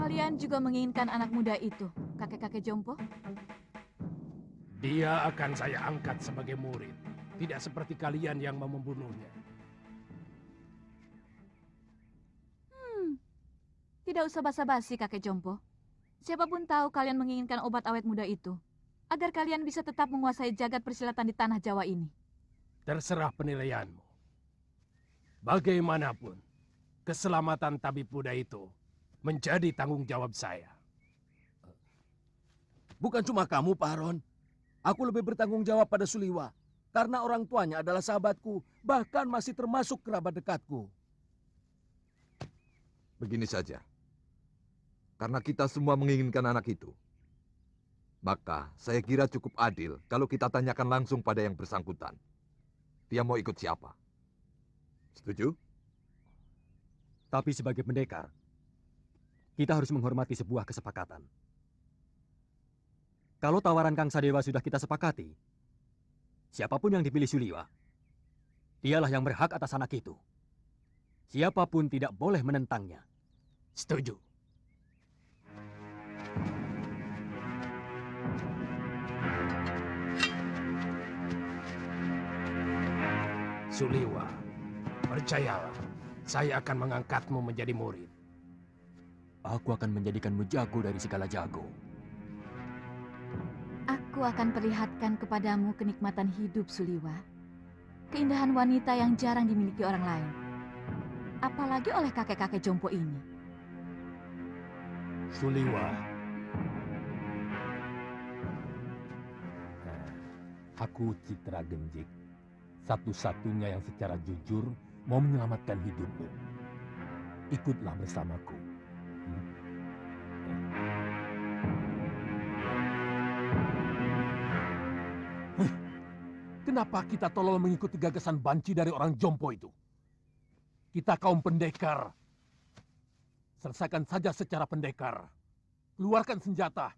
Kalian juga menginginkan anak muda itu, kakek-kakek jompo? Dia akan saya angkat sebagai murid. Tidak seperti kalian yang mau membunuhnya. Tidak usah basa-basi, kakek jompo. Siapapun tahu kalian menginginkan obat awet muda itu, agar kalian bisa tetap menguasai jagat persilatan di tanah Jawa ini. Terserah penilaianmu. Bagaimanapun, keselamatan tabib muda itu menjadi tanggung jawab saya. Bukan cuma kamu, Pak Haron. Aku lebih bertanggung jawab pada Suliwa. Karena orang tuanya adalah sahabatku, bahkan masih termasuk kerabat dekatku. Begini saja. Karena kita semua menginginkan anak itu. Maka saya kira cukup adil kalau kita tanyakan langsung pada yang bersangkutan. Dia mau ikut siapa? Setuju? Tapi sebagai pendekar, kita harus menghormati sebuah kesepakatan. Kalau tawaran Kang Sadewa sudah kita sepakati, siapapun yang dipilih Suliwa, dialah yang berhak atas anak itu. Siapapun tidak boleh menentangnya. Setuju. Suliwa, percayalah, saya akan mengangkatmu menjadi murid. Aku akan menjadikanmu jago dari segala jago. Aku akan perlihatkan kepadamu kenikmatan hidup, Suliwa. Keindahan wanita yang jarang dimiliki orang lain. Apalagi oleh kakek-kakek jompo ini. Suliwa. Aku Citra Genjik. Satu-satunya yang secara jujur mau menyelamatkan hidupmu. Ikutlah bersamaku. Kenapa kita tolol mengikuti gagasan banci dari orang jompo itu? Kita kaum pendekar. Selesaikan saja secara pendekar. Keluarkan senjata.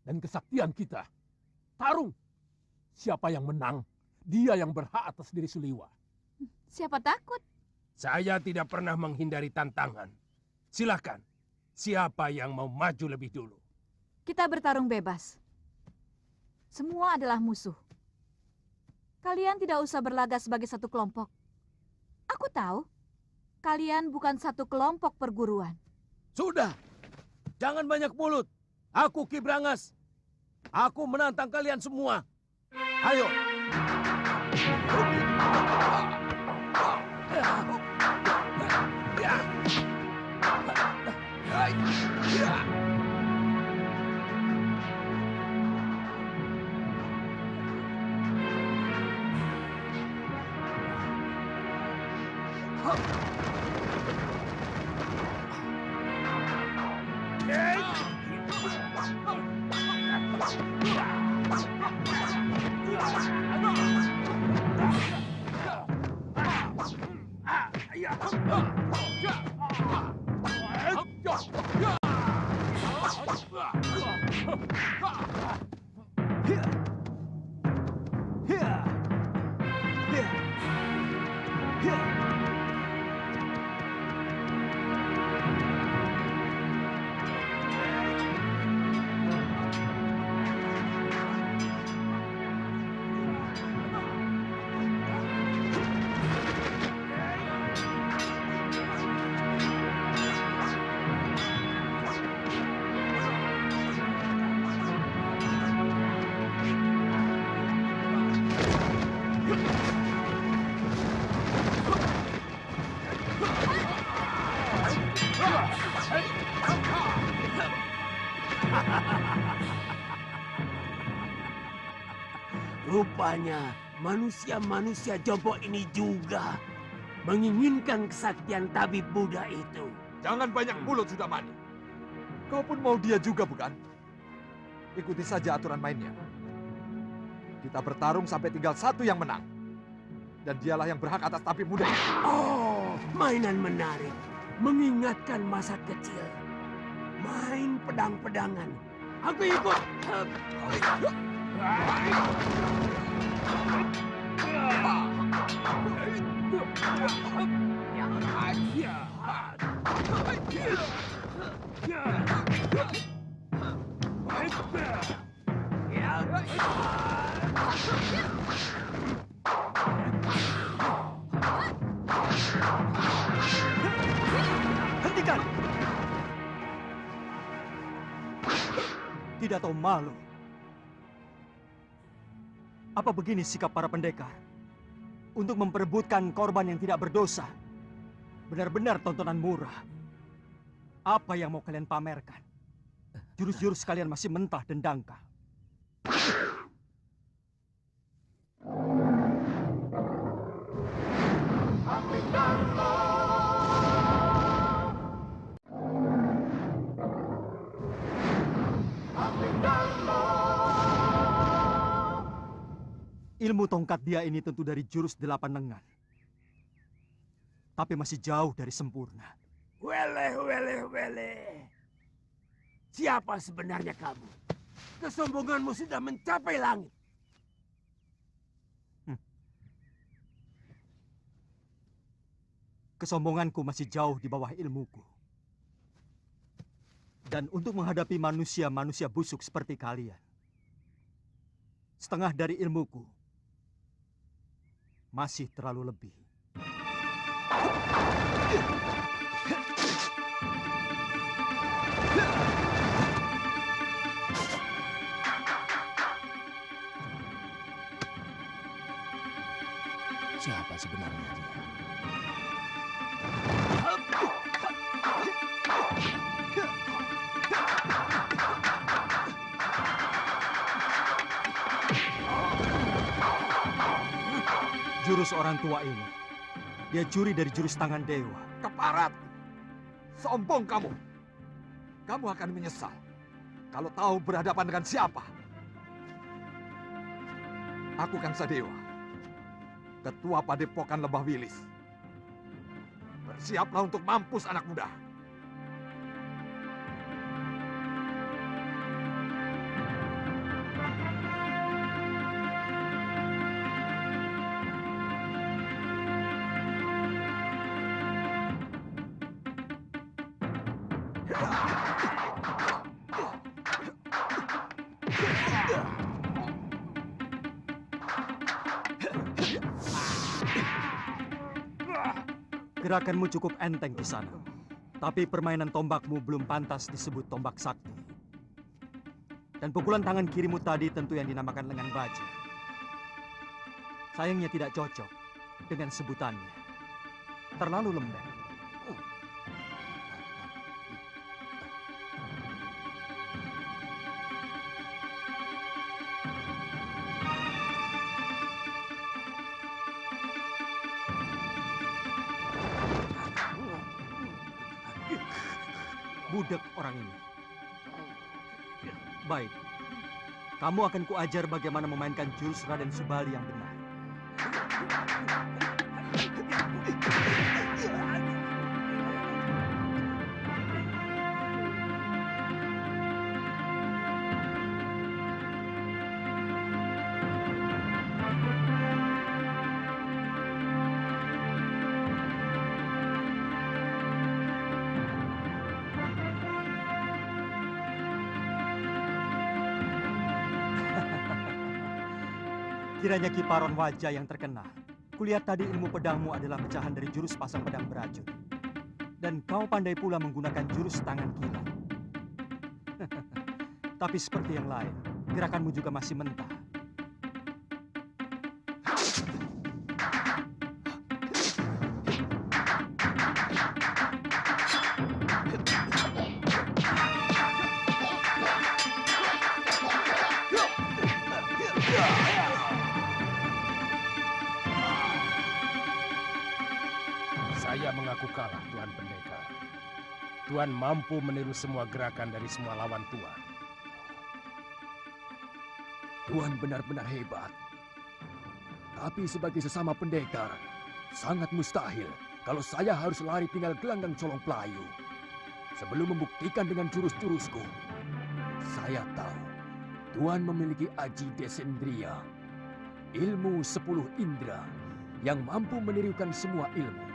Dan kesaktian kita. Tarung. Siapa yang menang, dia yang berhak atas diri Suliwa. Siapa takut? Saya tidak pernah menghindari tantangan. Silakan. Siapa yang mau maju lebih dulu? Kita bertarung bebas. Semua adalah musuh. Kalian tidak usah berlagak sebagai satu kelompok. Aku tahu, kalian bukan satu kelompok perguruan. Sudah, jangan banyak mulut. Aku Ki Brangas. Aku menantang kalian semua. Ayo. Rupanya manusia-manusia jompo ini juga menginginkan kesaktian tabib Buddha itu. Jangan banyak mulut sudah mani. Kau pun mau dia juga bukan? Ikuti saja aturan mainnya. Kita bertarung sampai tinggal satu yang menang. Dan dialah yang berhak atas tabib muda. Oh, mainan menarik. Mengingatkan masa kecil. Main pedang-pedangan. Aku ikut. Hentikan! Tidak tahu malu. Apa begini sikap para pendekar? Untuk memperebutkan korban yang tidak berdosa. Benar-benar tontonan murah. Apa yang mau kalian pamerkan? Jurus-jurus kalian masih mentah dan dangkal. Ilmu tongkat dia ini tentu dari jurus 8 lengan. Tapi masih jauh dari sempurna. Wele. Siapa sebenarnya kamu? Kesombonganmu sudah mencapai langit. Kesombonganku masih jauh di bawah ilmuku. Dan untuk menghadapi manusia-manusia busuk seperti kalian, setengah dari ilmuku masih terlalu lebih. Siapa sebenarnya dia? Jurus orang tua ini, dia curi dari jurus tangan dewa. Keparat! Sombong kamu! Kamu akan menyesal kalau tahu berhadapan dengan siapa. Aku Kang Sadewa, Ketua Padepokan Lembah Wilis. Bersiaplah untuk mampus anak muda. Gerakanmu cukup enteng di sana. Tapi permainan tombakmu belum pantas disebut tombak sakti. Dan pukulan tangan kirimu tadi tentu yang dinamakan lengan baja. Sayangnya tidak cocok dengan sebutannya. Terlalu lembek. Budak orang ini. Baik, kamu akan kuajar bagaimana memainkan jurus Raden Subali yang benar. Kiranya kiparon wajah yang terkenal. Kulihat tadi ilmu pedangmu adalah pecahan dari jurus pasang pedang beracun. Dan kau pandai pula menggunakan jurus tangan kilat. Tapi seperti yang lain, gerakanmu juga masih mentah. aku kalah, Tuan Pendekar. Tuan mampu meniru semua gerakan dari semua lawan Tuan. Tuan benar-benar hebat. Tapi sebagai sesama pendekar, sangat mustahil kalau saya harus lari tinggal gelanggang colong pelayu. Sebelum membuktikan dengan jurus-jurusku, saya tahu Tuan memiliki Aji Desendriya, ilmu 10 indera yang mampu menirukan semua ilmu.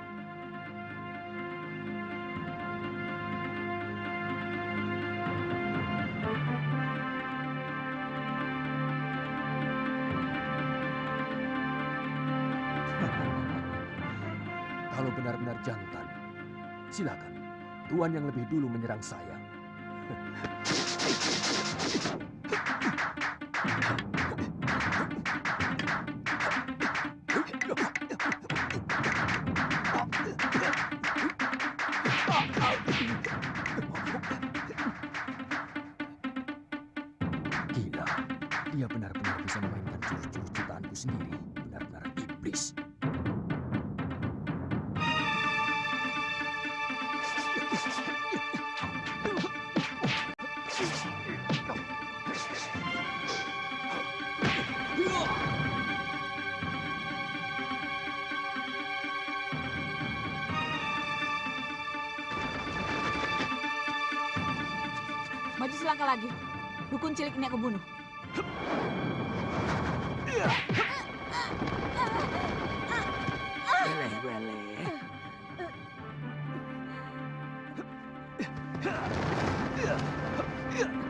Kalau benar-benar jantan, silakan. Tuan yang lebih dulu menyerang saya. Gila, dia benar-benar bisa memainkan jurus-jurus ciptaanku sendiri. Benar-benar iblis. Maju selangkah lagi. Dukun cilik ini aku bunuh.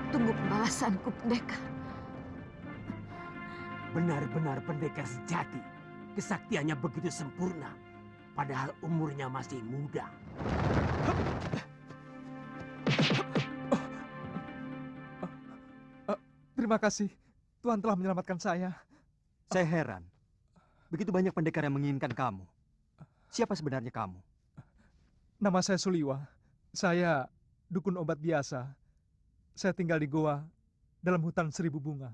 Tunggu pembalasanku, pendekar. Benar-benar pendekar sejati. Kesaktiannya begitu sempurna. Padahal umurnya masih muda. Terima kasih. Tuhan telah menyelamatkan saya. Saya heran. Begitu banyak pendekar yang menginginkan kamu. Siapa sebenarnya kamu? Nama saya Suliwa. Saya dukun obat biasa. Saya tinggal di goa dalam hutan 1000 bunga.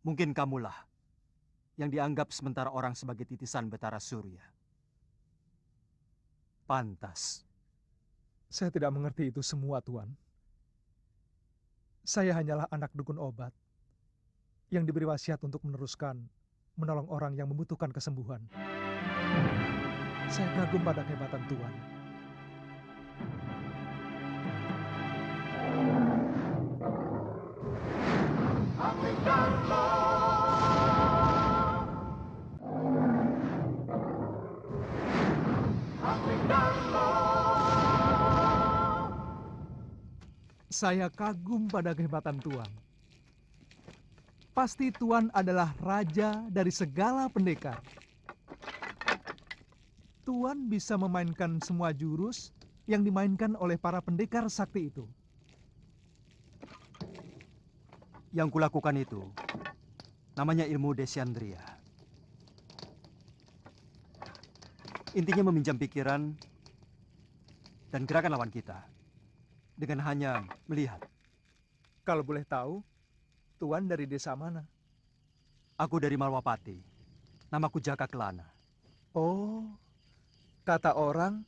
Mungkin kamulah yang dianggap sementara orang sebagai titisan Betara Surya. Pantas. Saya tidak mengerti itu semua, Tuan. Saya hanyalah anak dukun obat yang diberi wasiat untuk meneruskan menolong orang yang membutuhkan kesembuhan. Saya kagum pada kehebatan Tuan. Saya kagum pada kehebatan Tuan. Pasti Tuan adalah raja dari segala pendekar. Tuan bisa memainkan semua jurus yang dimainkan oleh para pendekar sakti itu. Yang kulakukan itu namanya ilmu Desyandriya. Intinya meminjam pikiran dan gerakan lawan kita dengan hanya melihat. Kalau boleh tahu, Tuan dari desa mana? Aku dari Malwapati. Namaku Jaka Kelana. Oh, kata orang,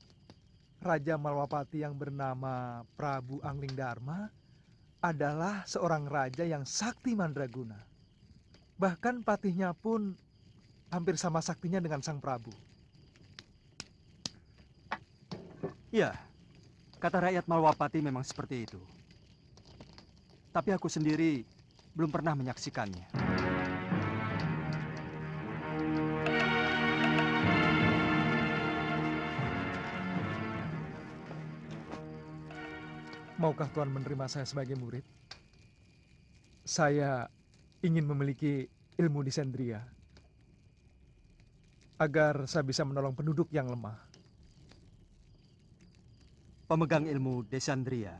Raja Malwapati yang bernama Prabu Angling Dharma adalah seorang raja yang sakti mandraguna. Bahkan patihnya pun hampir sama saktinya dengan sang Prabu. Iya, kata rakyat Malwapati memang seperti itu. Tapi aku sendiri belum pernah menyaksikannya. Maukah Tuan menerima saya sebagai murid? Saya ingin memiliki ilmu Desendriya agar saya bisa menolong penduduk yang lemah. Pemegang ilmu Desyandriya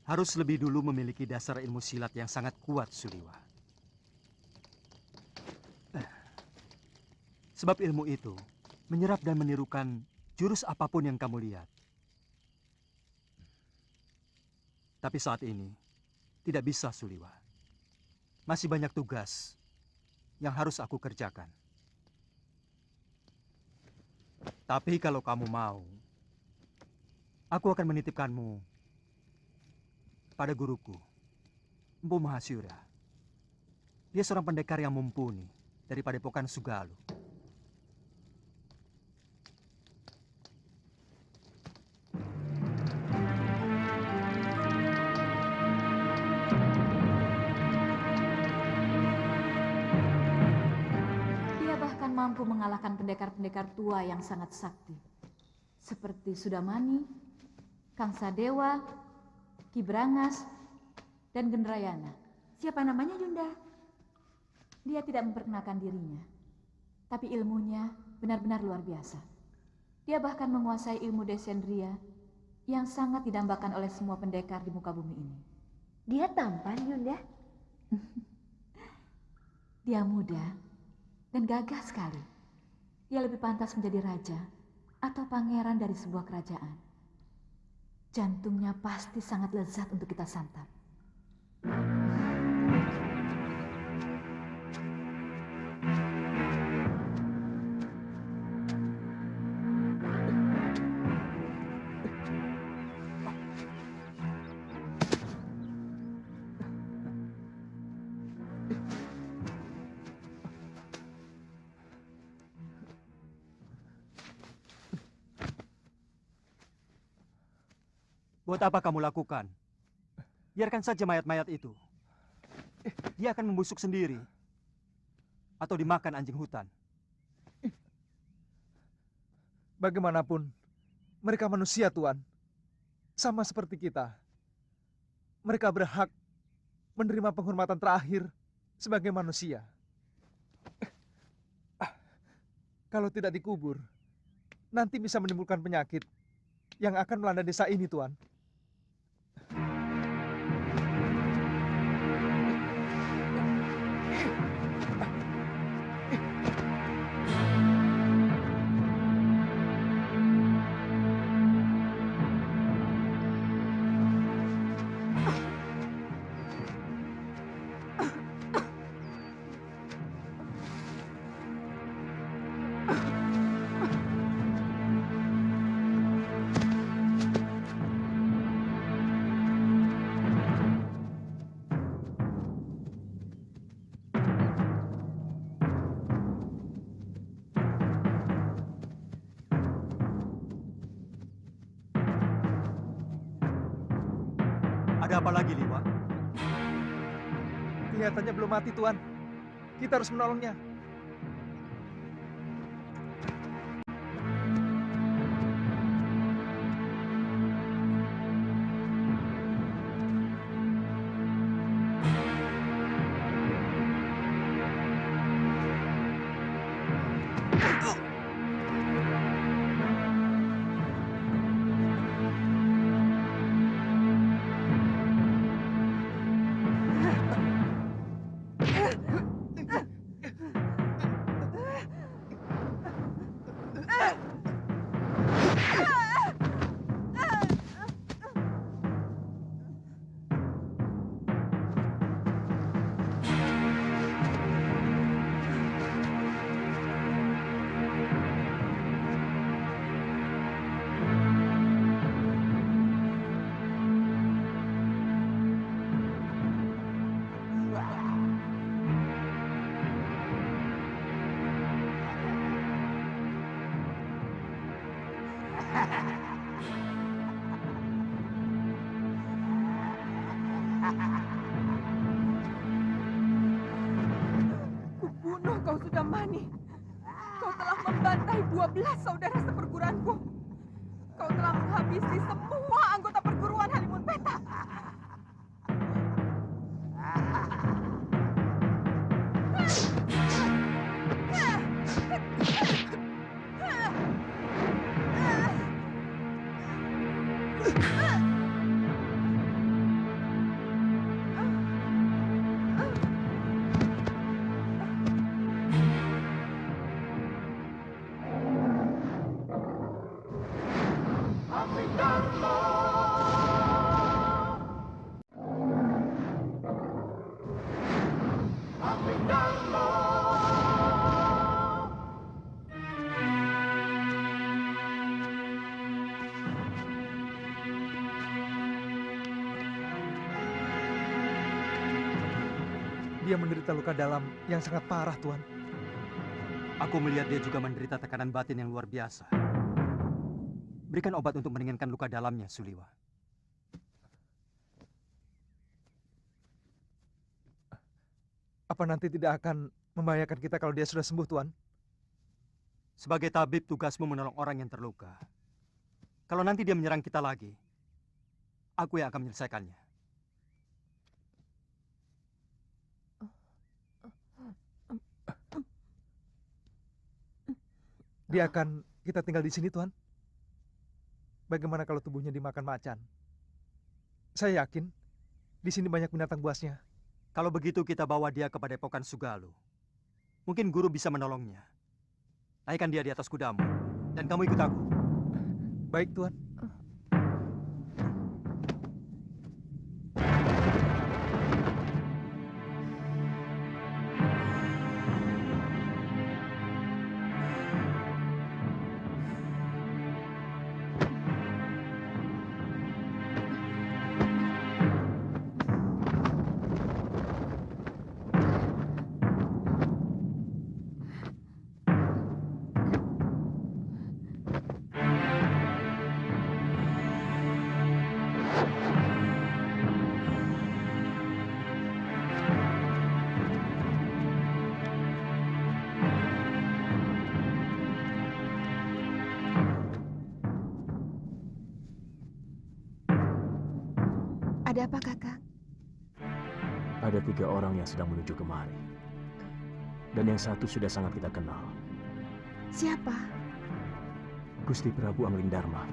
harus lebih dulu memiliki dasar ilmu silat yang sangat kuat, Suliwa. Sebab ilmu itu menyerap dan menirukan jurus apapun yang kamu lihat. Tapi saat ini tidak bisa, Suliwa. Masih banyak tugas yang harus aku kerjakan. Tapi kalau kamu mau, aku akan menitipkanmu pada guruku, Empu Mahasyura. Dia seorang pendekar yang mumpuni dari Padepokan Sugalu. Dia bahkan mampu mengalahkan pendekar-pendekar tua yang sangat sakti. Seperti Sudamani, Kang Sadewa, Ki Brangas, dan Gendrayana. Siapa namanya, Yunda? Dia tidak memperkenalkan dirinya, tapi ilmunya benar-benar luar biasa. Dia bahkan menguasai ilmu desendria yang sangat didambakan oleh semua pendekar di muka bumi ini. Dia tampan, Yunda. Dia muda dan gagah sekali. Dia lebih pantas menjadi raja atau pangeran dari sebuah kerajaan. Jantungnya pasti sangat lezat untuk kita santap. Buat apa kamu lakukan? Biarkan saja mayat-mayat itu. Dia akan membusuk sendiri. Atau dimakan anjing hutan. Bagaimanapun, mereka manusia, Tuan. Sama seperti kita. Mereka berhak menerima penghormatan terakhir sebagai manusia. Kalau tidak dikubur, nanti bisa menimbulkan penyakit yang akan melanda desa ini, Tuan. Ada apa lagi, Liwa? Kelihatannya belum mati, Tuan. Kita harus menolongnya. Kubunuh kau, Sudamani. Kau telah membantai 12 saudara seperguruanku. Kau telah menghabisi semua anggota perguruan Halimun Petak. Aming Dharma Dia menderita luka dalam yang sangat parah, Tuan. Aku melihat dia juga menderita tekanan batin yang luar biasa. Berikan obat untuk meringankan luka dalamnya, Suliwa. Apa nanti tidak akan membahayakan kita kalau dia sudah sembuh, Tuan? Sebagai tabib, tugasmu menolong orang yang terluka. Kalau nanti dia menyerang kita lagi, aku yang akan menyelesaikannya. Dia akan kita tinggal di sini, Tuan. Bagaimana kalau tubuhnya dimakan macan? Saya yakin di sini banyak binatang buasnya. Kalau begitu kita bawa dia ke Padepokan Sugalu. Mungkin guru bisa menolongnya. Naikkan dia di atas kudamu, dan kamu ikut aku. Baik, Tuan. Ada apa, Kakang? Ada 3 orang yang sedang menuju kemari. Dan yang satu sudah sangat kita kenal. Siapa? Gusti Prabu Anglingdarma.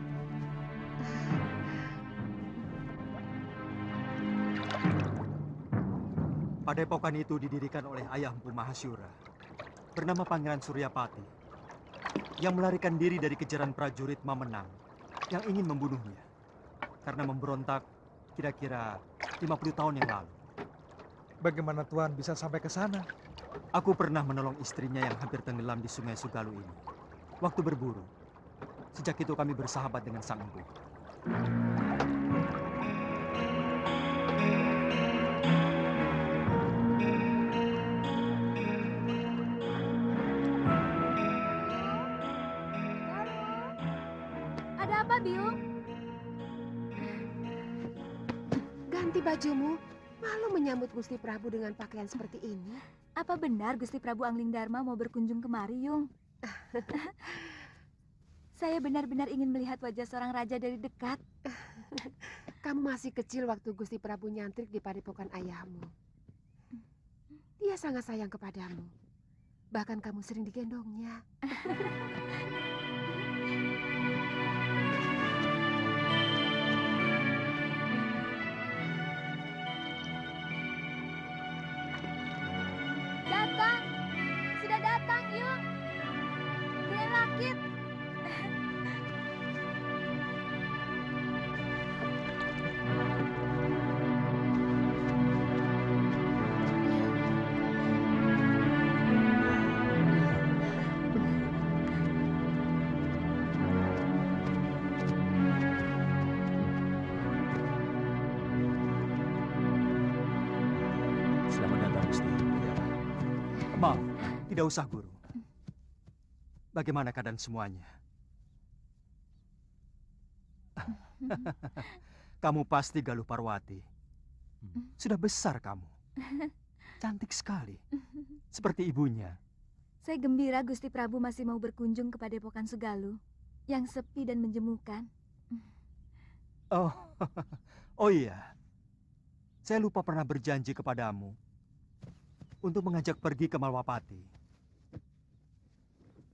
Padepokan itu didirikan oleh ayah Empu Mahasyura, bernama Pangeran Suryapati, yang melarikan diri dari kejaran prajurit Mamenang yang ingin membunuhnya karena memberontak kira-kira 50 tahun yang lalu. Bagaimana Tuan bisa sampai ke sana? Aku pernah menolong istrinya yang hampir tenggelam di Sungai Sugalu ini waktu berburu. Sejak itu kami bersahabat dengan Sang Empu. Ada apa, Biung? Ganti bajumu. Malu menyambut Gusti Prabu dengan pakaian seperti ini. Apa benar Gusti Prabu Anglingdarma mau berkunjung kemari, Yung? Saya benar-benar ingin melihat wajah seorang raja dari dekat. Kamu masih kecil waktu Gusti Prabu nyantrik di padepokan ayahmu. Dia sangat sayang kepadamu. Bahkan kamu sering digendongnya. Datang! Sudah datang, Yung! Brand Rakit! Selamat datang, Gusti. Maaf, tidak usah, Guru. Bagaimana keadaan semuanya? Kamu pasti Galuh Parwati. Sudah besar kamu. Cantik sekali. Seperti ibunya. Saya gembira Gusti Prabu masih mau berkunjung ke Padepokan Sugalu yang sepi dan menjemukan. Oh, oh iya. Saya lupa pernah berjanji kepadamu untuk mengajak pergi ke Malwapati.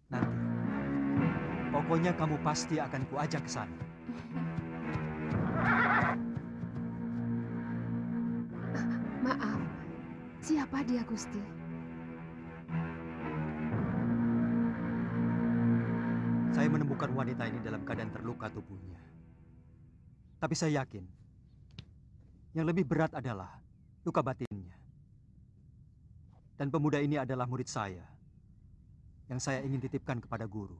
Nanti, pokoknya kamu pasti akan kuajak ke sana. Maaf, siapa dia, Gusti? Saya menemukan wanita ini dalam keadaan terluka tubuhnya. Tapi saya yakin, yang lebih berat adalah luka batinnya. Dan pemuda ini adalah murid saya, yang saya ingin titipkan kepada guru.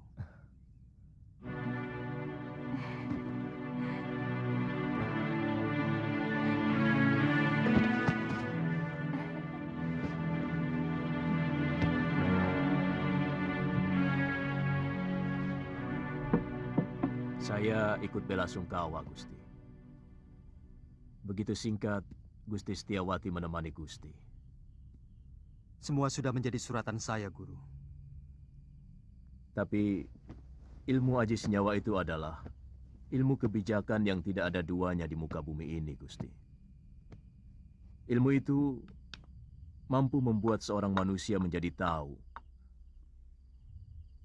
Saya ikut bela sungkawa, Gusti. Begitu singkat, Gusti Setiawati menemani Gusti. Semua sudah menjadi suratan saya, Guru. Tapi ilmu aji senyawa itu adalah ilmu kebijakan yang tidak ada duanya di muka bumi ini, Gusti. Ilmu itu mampu membuat seorang manusia menjadi tahu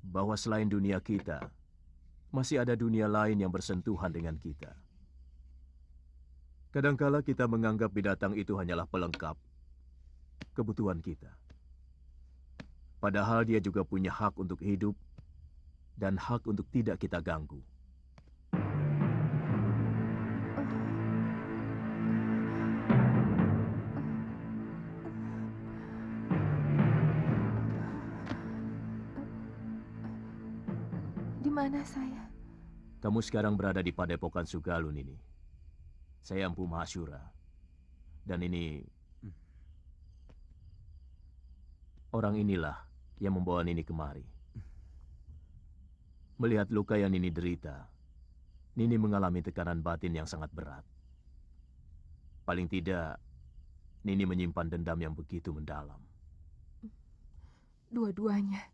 bahwa selain dunia kita, masih ada dunia lain yang bersentuhan dengan kita. Kadangkala kita menganggap binatang itu hanyalah pelengkap kebutuhan kita. Padahal dia juga punya hak untuk hidup dan hak untuk tidak kita ganggu. Di mana saya? Kamu sekarang berada di Padepokan Sugalun ini. Saya Empu Mahasyura. Dan ini... orang inilah yang membawa Nini kemari. Melihat luka yang Nini derita, Nini mengalami tekanan batin yang sangat berat. Paling tidak, Nini menyimpan dendam yang begitu mendalam. Dua-duanya.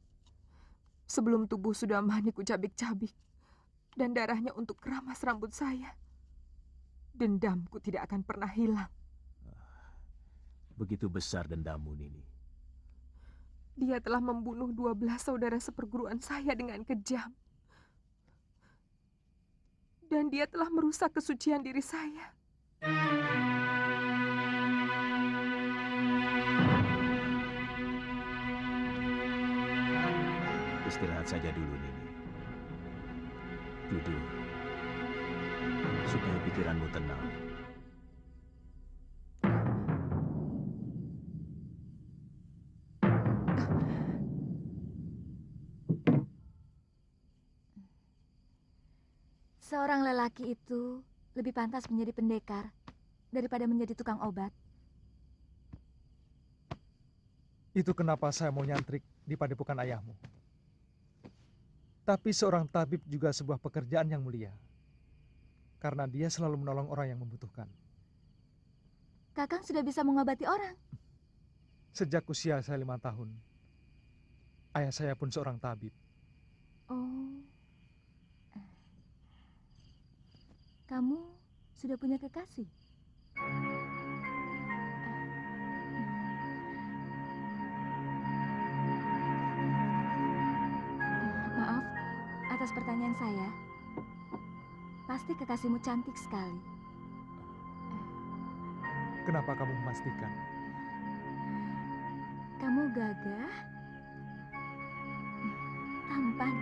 Sebelum tubuh sudah mani kucabik-cabik dan darahnya untuk keramas rambut saya, dendamku tidak akan pernah hilang. Begitu besar dendammu, Nini. Dia telah membunuh 12 saudara seperguruan saya dengan kejam. Dan dia telah merusak kesucian diri saya. Istirahat saja dulu, Nini. Tidur. Supaya pikiranmu tenang. Seorang lelaki itu lebih pantas menjadi pendekar daripada menjadi tukang obat. Itu kenapa saya mau nyantrik di padepokan ayahmu. Tapi seorang tabib juga sebuah pekerjaan yang mulia. Karena dia selalu menolong orang yang membutuhkan. Kakang sudah bisa mengobati orang. Sejak usia saya 5 tahun. Ayah saya pun seorang tabib. Oh. Kamu sudah punya kekasih? Maaf atas pertanyaan saya. Pasti kekasihmu cantik sekali. Kenapa kamu memastikan? Kamu gagah, tampan.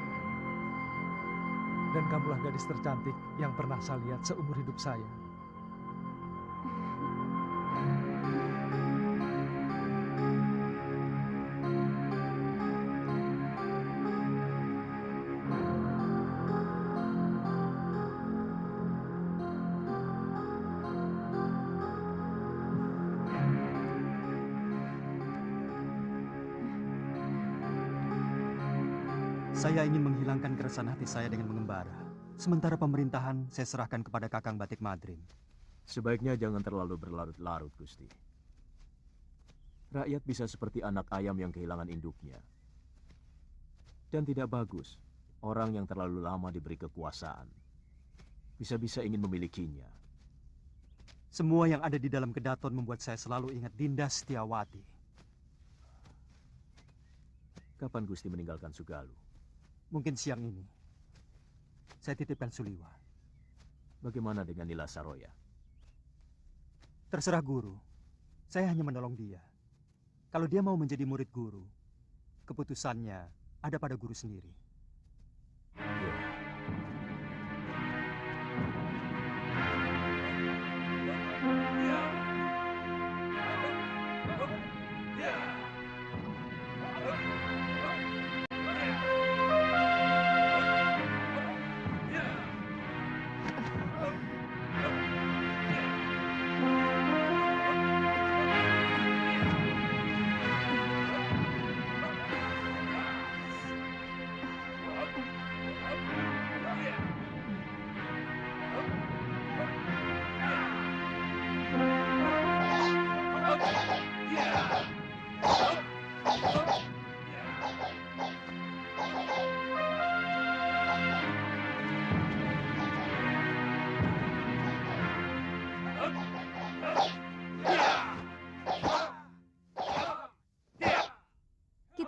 Dan kamulah gadis tercantik yang pernah saya lihat seumur hidup saya. Saya ingin menghilangkan keresahan hati saya dengan mengembara. Sementara pemerintahan saya serahkan kepada Kakang Batik Madrim. Sebaiknya jangan terlalu berlarut-larut, Gusti. Rakyat bisa seperti anak ayam yang kehilangan induknya. Dan tidak bagus orang yang terlalu lama diberi kekuasaan. Bisa-bisa ingin memilikinya. Semua yang ada di dalam kedaton membuat saya selalu ingat Dinda Setiawati. Kapan Gusti meninggalkan Sugalu? Mungkin siang ini. Saya titipkan Suliwa. Bagaimana dengan Nila Saroya? Terserah guru. Saya hanya menolong dia. Kalau dia mau menjadi murid guru, keputusannya ada pada guru sendiri.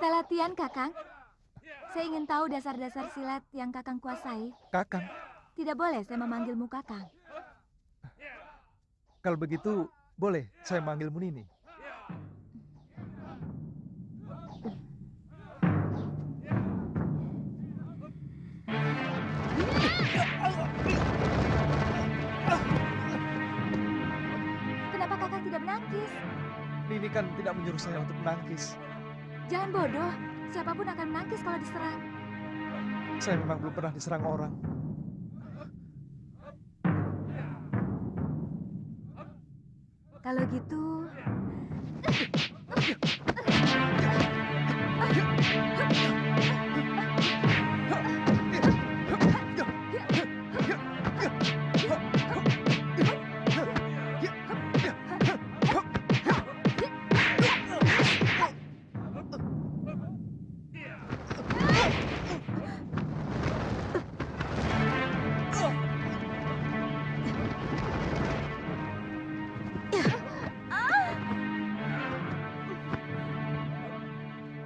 Kita latihan, Kakang. Saya ingin tahu dasar-dasar silat yang Kakang kuasai. Kakang, Tidak boleh saya memanggilmu Kakang. kalau begitu boleh saya manggilmu Nini. Kenapa Kakang tidak menangkis? Nini kan tidak menyuruh saya untuk menangkis. Jangan bodoh. Siapapun akan menangkis kalau diserang. Saya memang belum pernah diserang orang. Kalau gitu...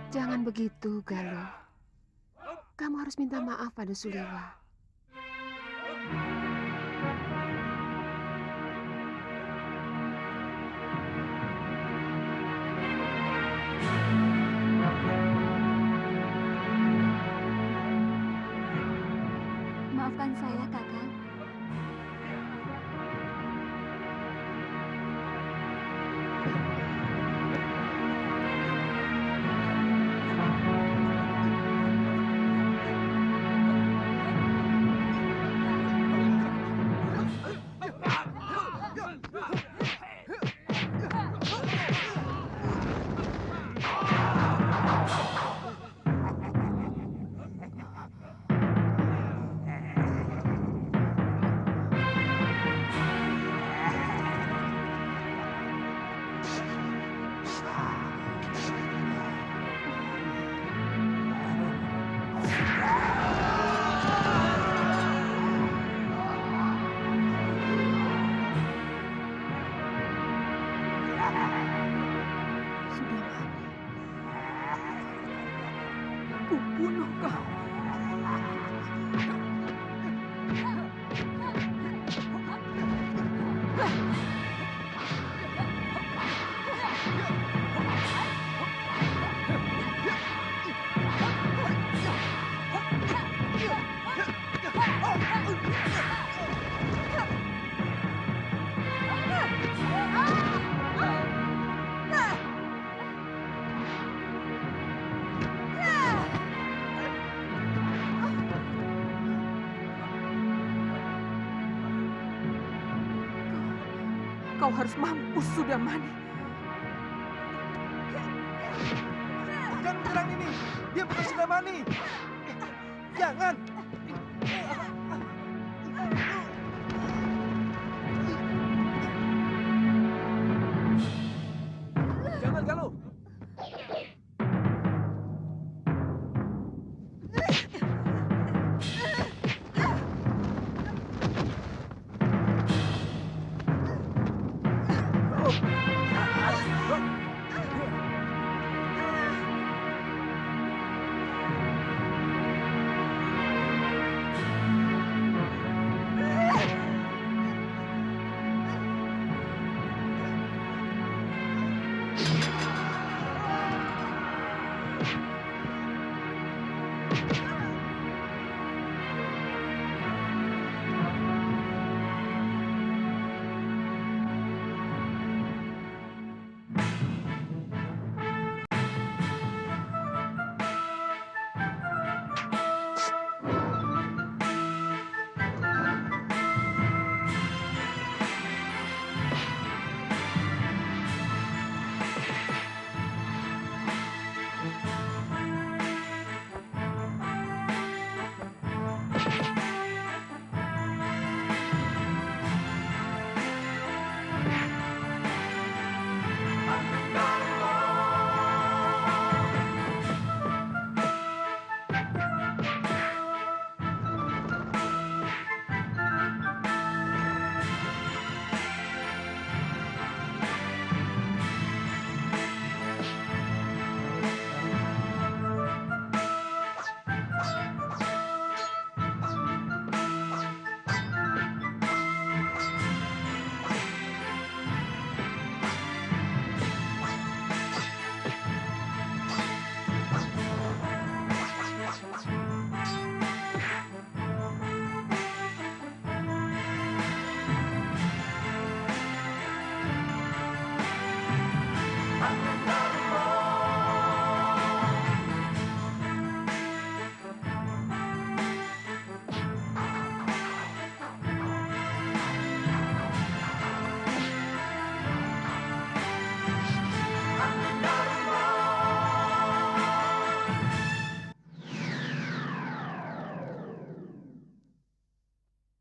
Jangan begitu, Galuh. Kamu harus minta maaf pada Suliwa. Maafkan saya, Kakang. Kubunuh kau. Kau harus mampus, Sudamani. Jangan menyerang ini. Dia bukan Sudamani. Jangan.